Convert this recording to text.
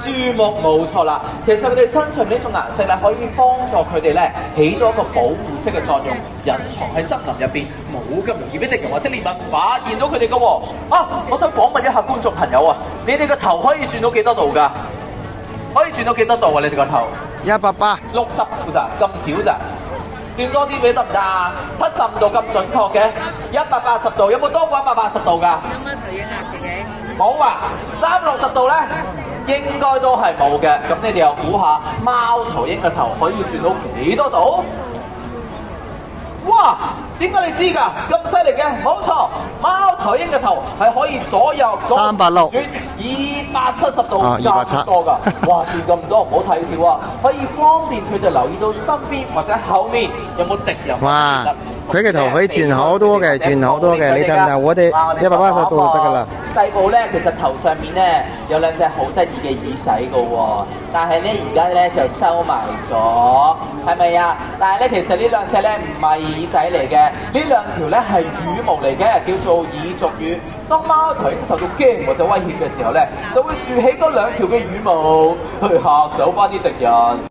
樹木冇錯啦，其實佢哋身上呢種顏色咧，可以幫助佢哋咧起咗一個保護色嘅作用，隱藏喺森林入邊，冇咁容易俾敵人或者獵物發現到佢哋嘅喎。我想訪問一下觀眾朋友啊，你哋個頭可以轉到幾多度㗎？可以轉到幾多度啊？你哋個頭180 60度咋？咁少咋？轉多啲俾得唔得啊？75度咁準確嘅，180度有冇多過180度㗎？有乜頭影啊？自己冇啊，360度咧應該都係冇嘅。咁你哋又估下貓頭鷹嘅頭可以轉到幾多度？哇！點解你知㗎？咁犀利嘅，冇錯，貓頭鷹嘅頭係可以左右360轉270度啊270多㗎。哇！轉咁多唔好睇笑啊，可以方便佢哋留意到身邊或者後面有冇敵人。哇！佢嘅頭可以轉好多嘅，轉好多嘅，你睇唔睇？我哋180度就得㗎啦。細部咧，其實頭上面咧有兩隻好得意嘅耳仔㗎喎，但係咧而家咧就收埋咗，係咪啊？但係咧其實呢兩隻咧唔係耳仔嚟嘅，呢兩條咧係羽毛嚟嘅，叫做耳燭羽。當貓頭鷹受到驚或者威脅嘅時候咧，就會豎起嗰兩條嘅羽毛去嚇走翻啲敵人。